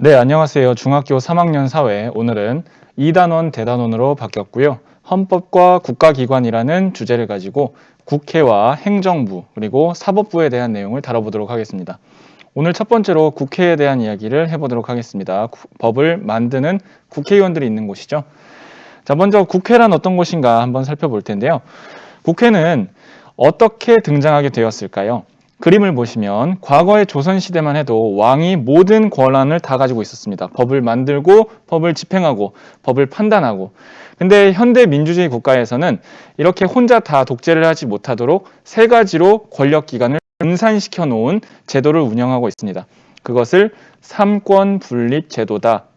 네, 안녕하세요. 중학교 3학년 사회. 오늘은 2단원 대단원으로 바뀌었고요. 헌법과 국가기관이라는 주제를 가지고 국회와 행정부 그리고 사법부에 대한 내용을 다뤄보도록 하겠습니다. 오늘 첫 번째로 국회에 대한 이야기를 해보도록 하겠습니다. 법을 만드는 국회의원들이 있는 곳이죠. 자, 먼저 국회란 어떤 곳인가 한번 살펴볼 텐데요. 국회는 어떻게 등장하게 되었을까요? 그림을 보시면 과거의 조선시대만 해도 왕이 모든 권한을 다 가지고 있었습니다. 법을 만들고 법을 집행하고 법을 판단하고. 근데 현대 민주주의 국가에서는 이렇게 혼자 다 독재를 하지 못하도록 세 가지로 권력기관을 분산시켜 놓은 제도를 운영하고 있습니다. 그것을 삼권 분립 제도다.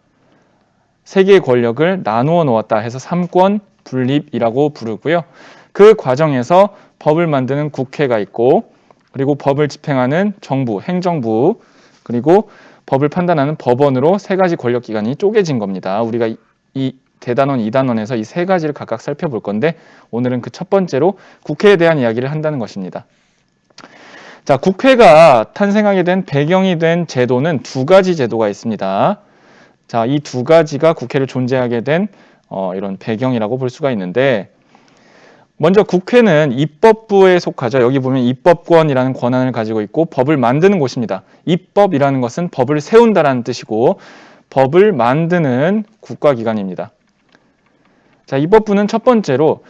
세 개의 권력을 나누어 놓았다 해서 삼권 분립이라고 부르고요. 그 과정에서 법을 만드는 국회가 있고, 그리고 법을 집행하는 정부, 행정부, 그리고 법을 판단하는 법원으로 세 가지 권력기관이 쪼개진 겁니다. 우리가 이 대단원, 2단원에서 이 세 가지를 각각 살펴볼 건데, 오늘은 그 첫 번째로 국회에 대한 이야기를 한다는 것입니다. 자, 국회가 탄생하게 된 배경이 된 제도는 두 가지 제도가 있습니다. 자, 이 두 가지가 국회를 존재하게 된 이런 배경이라고 볼 수가 있는데, 먼저 국회는 입법부에 속하죠. 여기 보면 입법권이라는 권한을 가지고 있고 법을 만드는 곳입니다. 입법이라는 것은 법을 세운다라는 뜻이고 법을 만드는 국가기관입니다. 자, 입법부는 첫 번째로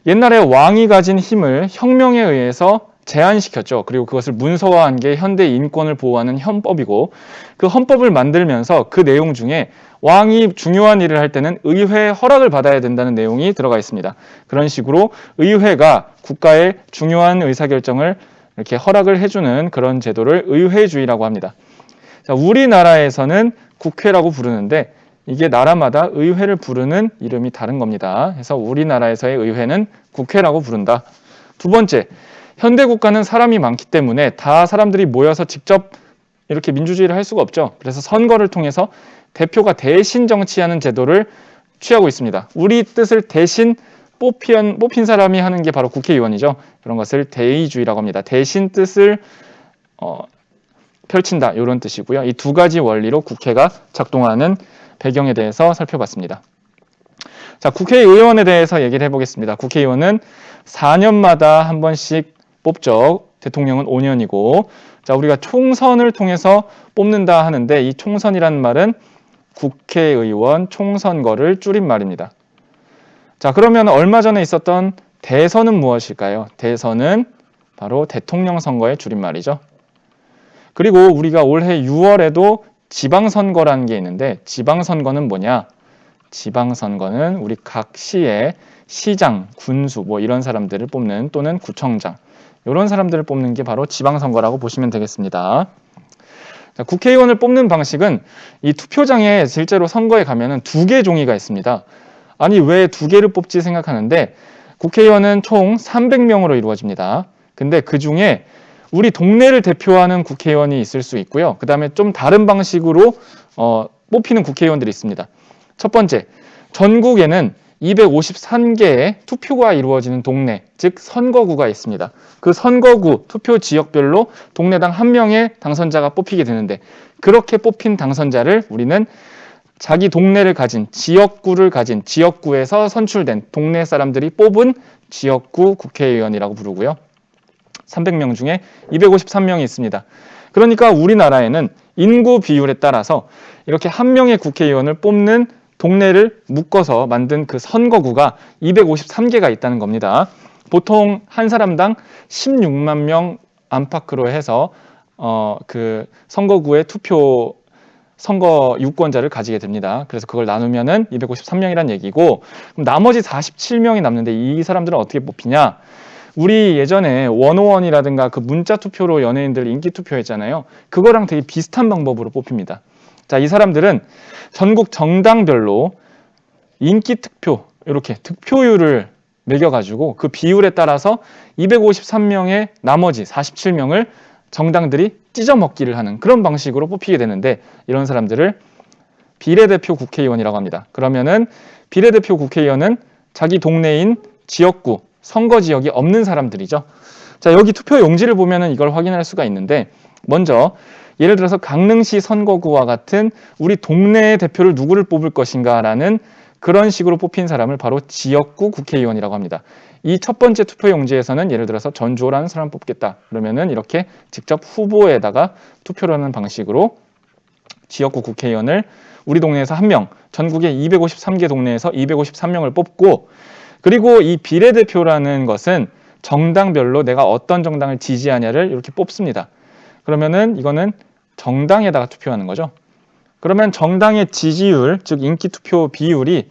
옛날에 왕이 가진 힘을 혁명에 의해서 제한시켰죠. 그리고 그것을 문서화한 게 현대 인권을 보호하는 헌법이고, 그 헌법을 만들면서 그 내용 중에 왕이 중요한 일을 할 때는 의회의 허락을 받아야 된다는 내용이 들어가 있습니다. 그런 식으로 의회가 국가의 중요한 의사결정을 이렇게 허락을 해주는 그런 제도를 의회주의라고 합니다. 자, 우리나라에서는 국회라고 부르는데 이게 나라마다 의회를 부르는 이름이 다른 겁니다. 그래서 우리나라에서의 의회는 국회라고 부른다. 두 번째, 현대 국가는 사람이 많기 때문에 다 사람들이 모여서 직접 이렇게 민주주의를 할 수가 없죠. 그래서 선거를 통해서 대표가 대신 정치하는 제도를 취하고 있습니다. 우리 뜻을 대신 뽑힌 사람이 하는 게 바로 국회의원이죠. 그런 것을 대의주의라고 합니다. 대신 뜻을 펼친다, 이런 뜻이고요. 이 두 가지 원리로 국회가 작동하는 배경에 대해서 살펴봤습니다. 자, 국회의원에 대해서 얘기를 해보겠습니다. 국회의원은 4년마다 한 번씩 뽑죠. 대통령은 5년이고, 자, 우리가 총선을 통해서 뽑는다 하는데 이 총선이라는 말은 국회의원 총선거를 줄인 말입니다. 자, 그러면 얼마 전에 있었던 대선은 무엇일까요? 대선은 바로 대통령 선거의 줄임말이죠. 그리고 우리가 올해 6월에도 지방선거라는 게 있는데 지방선거는 뭐냐? 지방선거는 우리 각 시의 시장, 군수 뭐 이런 사람들을 뽑는, 또는 구청장 이런 사람들을 뽑는 게 바로 지방선거라고 보시면 되겠습니다. 자, 국회의원을 뽑는 방식은 이 투표장에 실제로 선거에 가면은 두 개 종이가 있습니다. 아니 왜 두 개를 뽑지 생각하는데, 국회의원은 총 300명으로 이루어집니다. 근데 그 중에 우리 동네를 대표하는 국회의원이 있을 수 있고요. 그 다음에 좀 다른 방식으로 뽑히는 국회의원들이 있습니다. 첫 번째, 전국에는 253개의 투표가 이루어지는 동네, 즉 선거구가 있습니다. 그 선거구, 투표 지역별로 동네당 한 명의 당선자가 뽑히게 되는데, 그렇게 뽑힌 당선자를 우리는 자기 동네를 가진, 지역구를 가진, 지역구에서 선출된 동네 사람들이 뽑은 지역구 국회의원이라고 부르고요. 300명 중에 253명이 있습니다. 그러니까 우리나라에는 인구 비율에 따라서 이렇게 한 명의 국회의원을 뽑는 동네를 묶어서 만든 그 선거구가 253개가 있다는 겁니다. 보통 한 사람당 16만 명 안팎으로 해서 그 선거구의 선거 유권자를 가지게 됩니다. 그래서 그걸 나누면은 253명이란 얘기고, 그럼 나머지 47명이 남는데 이 사람들은 어떻게 뽑히냐? 우리 예전에 101이라든가 그 문자 투표로 연예인들 인기 투표했잖아요. 그거랑 되게 비슷한 방법으로 뽑힙니다. 자, 이 사람들은 전국 정당별로 인기 투표, 이렇게 득표율을 매겨가지고 그 비율에 따라서 253명의 나머지 47명을 정당들이 찢어먹기를 하는 그런 방식으로 뽑히게 되는데, 이런 사람들을 비례대표 국회의원이라고 합니다. 그러면은 비례대표 국회의원은 자기 동네인 지역구, 선거 지역이 없는 사람들이죠. 자, 여기 투표 용지를 보면은 이걸 확인할 수가 있는데, 먼저 예를 들어서 강릉시 선거구와 같은 우리 동네의 대표를 누구를 뽑을 것인가라는 그런 식으로 뽑힌 사람을 바로 지역구 국회의원이라고 합니다. 이 첫 번째 투표용지에서는 예를 들어서 전주호라는 사람을 뽑겠다. 그러면은 이렇게 직접 후보에다가 투표를 하는 방식으로 지역구 국회의원을 우리 동네에서 1명, 전국의 253개 동네에서 253명을 뽑고, 그리고 이 비례대표라는 것은 정당별로 내가 어떤 정당을 지지하냐를 이렇게 뽑습니다. 그러면은 이거는 정당에다가 투표하는 거죠. 그러면 정당의 지지율, 즉 인기 투표 비율이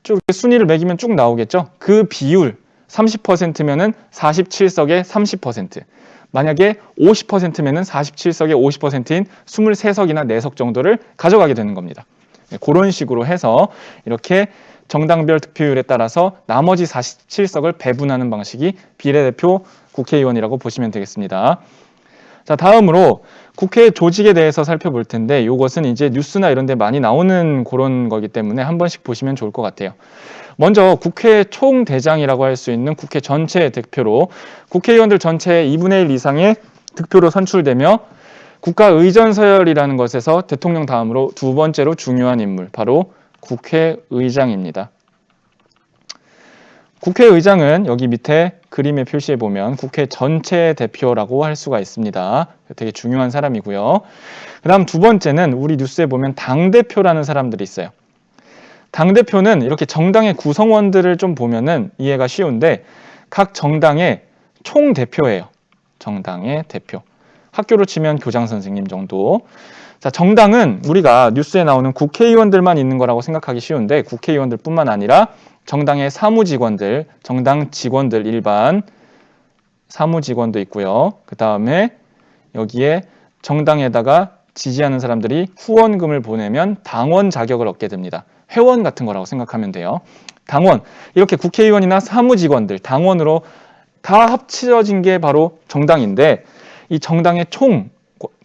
쭉 순위를 매기면 쭉 나오겠죠. 그 비율 30%면은 47석의 30%. 만약에 50%면은 47석의 50%인 23석이나 4석 정도를 가져가게 되는 겁니다. 그런 식으로 해서 이렇게 정당별 득표율에 따라서 나머지 47석을 배분하는 방식이 비례대표 국회의원이라고 보시면 되겠습니다. 자, 다음으로 국회 조직에 대해서 살펴볼 텐데 이것은 이제 뉴스나 이런 데 많이 나오는 그런 거기 때문에 한 번씩 보시면 좋을 것 같아요. 먼저 국회 총대장이라고 할 수 있는 국회 전체 대표로 국회의원들 전체의 2분의 1 이상의 득표로 선출되며 국가의전서열이라는 것에서 대통령 다음으로 두 번째로 중요한 인물, 바로 국회의장입니다. 국회의장은 여기 밑에 그림에 표시해 보면 국회 전체 대표라고 할 수가 있습니다. 되게 중요한 사람이고요. 그 다음 두 번째는 우리 뉴스에 보면 당대표라는 사람들이 있어요. 당대표는 이렇게 정당의 구성원들을 좀 보면은 이해가 쉬운데 각 정당의 총대표예요. 정당의 대표. 학교로 치면 교장 선생님 정도. 자, 정당은 우리가 뉴스에 나오는 국회의원들만 있는 거라고 생각하기 쉬운데 국회의원들뿐만 아니라 정당의 사무직원들, 정당 직원들 일반 사무직원도 있고요. 그 다음에 여기에 정당에다가 지지하는 사람들이 후원금을 보내면 당원 자격을 얻게 됩니다. 회원 같은 거라고 생각하면 돼요. 당원, 이렇게 국회의원이나 사무직원들, 당원으로 다 합쳐진 게 바로 정당인데 이 정당의 총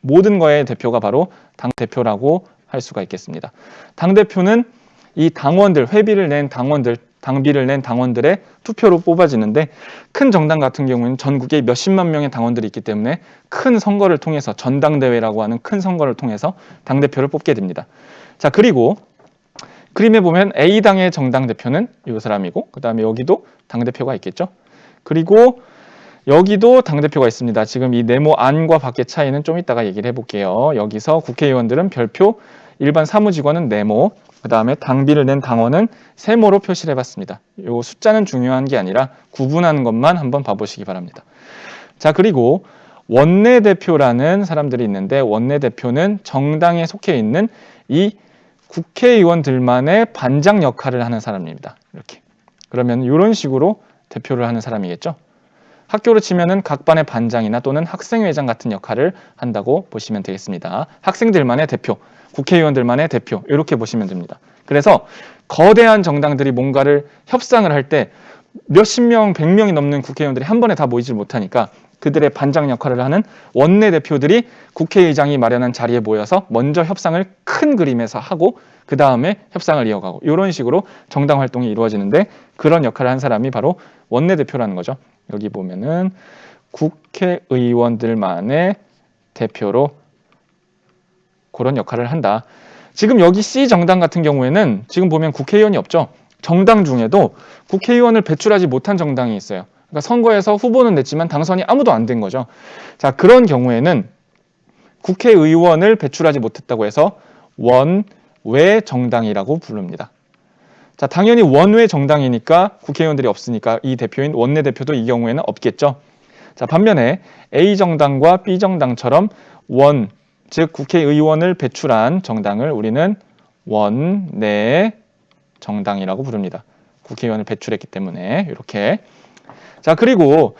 모든 거의 대표가 바로 당대표라고 할 수가 있겠습니다. 당대표는 이 당원들, 회비를 낸 당원들, 당비를 낸 당원들의 투표로 뽑아지는데 큰 정당 같은 경우는 전국에 몇십만 명의 당원들이 있기 때문에 큰 선거를 통해서 전당대회라고 하는 큰 선거를 통해서 당대표를 뽑게 됩니다. 자, 그리고 그림에 보면 A당의 정당대표는 이 사람이고 그 다음에 여기도 당대표가 있겠죠. 그리고 여기도 당대표가 있습니다. 지금 이 네모 안과 밖의 차이는 좀 이따가 얘기를 해볼게요. 여기서 국회의원들은 별표, 일반 사무직원은 네모, 그 다음에 당비를 낸 당원은 세모로 표시를 해봤습니다. 이 숫자는 중요한 게 아니라 구분하는 것만 한번 봐보시기 바랍니다. 자, 그리고 원내대표라는 사람들이 있는데 원내대표는 정당에 속해 있는 이 국회의원들만의 반장 역할을 하는 사람입니다. 이렇게. 그러면 이런 식으로 대표를 하는 사람이겠죠. 학교로 치면은 각 반의 반장이나 또는 학생회장 같은 역할을 한다고 보시면 되겠습니다. 학생들만의 대표, 국회의원들만의 대표 이렇게 보시면 됩니다. 그래서 거대한 정당들이 뭔가를 협상을 할 때 몇십 명, 100명이 넘는 국회의원들이 한 번에 다 모이질 못하니까 그들의 반장 역할을 하는 원내대표들이 국회의장이 마련한 자리에 모여서 먼저 협상을 큰 그림에서 하고 그 다음에 협상을 이어가고 이런 식으로 정당 활동이 이루어지는데 그런 역할을 한 사람이 바로 원내대표라는 거죠. 여기 보면은 국회의원들만의 대표로 그런 역할을 한다. 지금 여기 C 정당 같은 경우에는 지금 보면 국회의원이 없죠. 정당 중에도 국회의원을 배출하지 못한 정당이 있어요. 그러니까 선거에서 후보는 냈지만 당선이 아무도 안 된 거죠. 자, 그런 경우에는 국회의원을 배출하지 못했다고 해서 원외 정당이라고 부릅니다. 자, 당연히 원외 정당이니까 국회의원들이 없으니까 이 대표인 원내대표도 이 경우에는 없겠죠. 자, 반면에 A 정당과 B 정당처럼 즉 국회의원을 배출한 정당을 우리는 원내 정당이라고 부릅니다. 국회의원을 배출했기 때문에 이렇게. 자, 그리고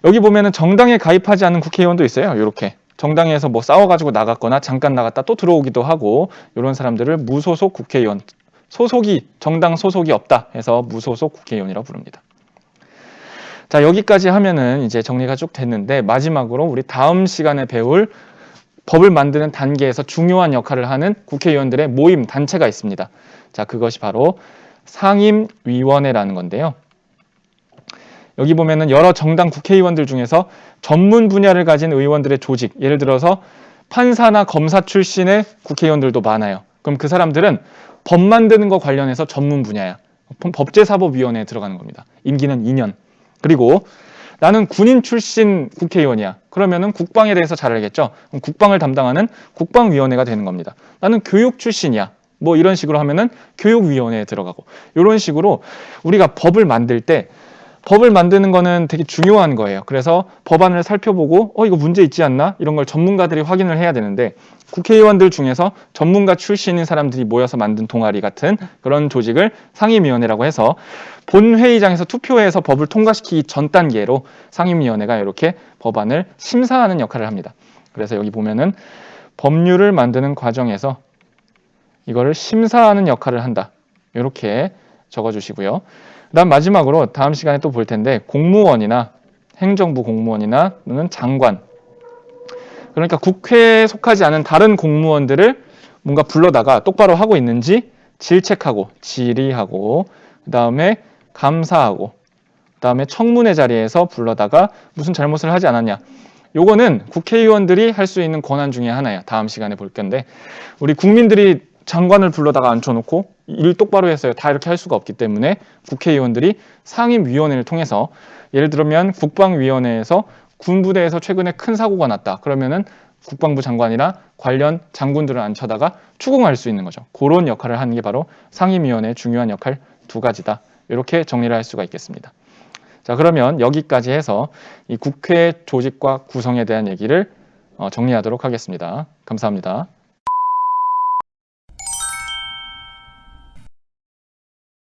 여기 보면은 정당에 가입하지 않은 국회의원도 있어요. 이렇게. 정당에서 뭐 싸워가지고 나갔거나 잠깐 나갔다 또 들어오기도 하고 이런 사람들을 무소속 국회의원, 정당 소속이 없다 해서 무소속 국회의원이라고 부릅니다. 자, 여기까지 하면은 이제 정리가 쭉 됐는데 마지막으로 우리 다음 시간에 배울 법을 만드는 단계에서 중요한 역할을 하는 국회의원들의 모임, 단체가 있습니다. 자, 그것이 바로 상임위원회라는 건데요. 여기 보면은 여러 정당 국회의원들 중에서 전문 분야를 가진 의원들의 조직, 예를 들어서 판사나 검사 출신의 국회의원들도 많아요. 그럼 그 사람들은 법 만드는 거 관련해서 전문 분야야. 법제사법위원회에 들어가는 겁니다. 임기는 2년. 그리고 나는 군인 출신 국회의원이야. 그러면은 국방에 대해서 잘 알겠죠? 그럼 국방을 담당하는 국방위원회가 되는 겁니다. 나는 교육 출신이야. 뭐 이런 식으로 하면은 교육위원회에 들어가고, 이런 식으로 우리가 법을 만들 때, 법을 만드는 거는 되게 중요한 거예요. 그래서 법안을 살펴보고 이거 문제 있지 않나? 이런 걸 전문가들이 확인을 해야 되는데, 국회의원들 중에서 전문가 출신인 사람들이 모여서 만든 동아리 같은 그런 조직을 상임위원회라고 해서, 본회의장에서 투표해서 법을 통과시키기 전 단계로 상임위원회가 이렇게 법안을 심사하는 역할을 합니다. 그래서 여기 보면은 법률을 만드는 과정에서 이거를 심사하는 역할을 한다. 이렇게 적어주시고요. 그다음 마지막으로 다음 시간에 또 볼 텐데, 공무원이나 행정부 공무원이나 또는 장관, 그러니까 국회에 속하지 않은 다른 공무원들을 뭔가 불러다가 똑바로 하고 있는지 질책하고 질의하고, 그 다음에 감사하고, 그 다음에 청문회 자리에서 불러다가 무슨 잘못을 하지 않았냐, 요거는 국회의원들이 할 수 있는 권한 중에 하나야. 다음 시간에 볼 건데, 우리 국민들이 장관을 불러다가 앉혀놓고 일 똑바로 했어요, 다 이렇게 할 수가 없기 때문에 국회의원들이 상임위원회를 통해서, 예를 들면 국방위원회에서 군부대에서 최근에 큰 사고가 났다. 그러면은 국방부 장관이나 관련 장군들을 앉혀다가 추궁할 수 있는 거죠. 그런 역할을 하는 게 바로 상임위원회의 중요한 역할 두 가지다. 이렇게 정리를 할 수가 있겠습니다. 자, 그러면 여기까지 해서 이 국회 조직과 구성에 대한 얘기를 정리하도록 하겠습니다. 감사합니다.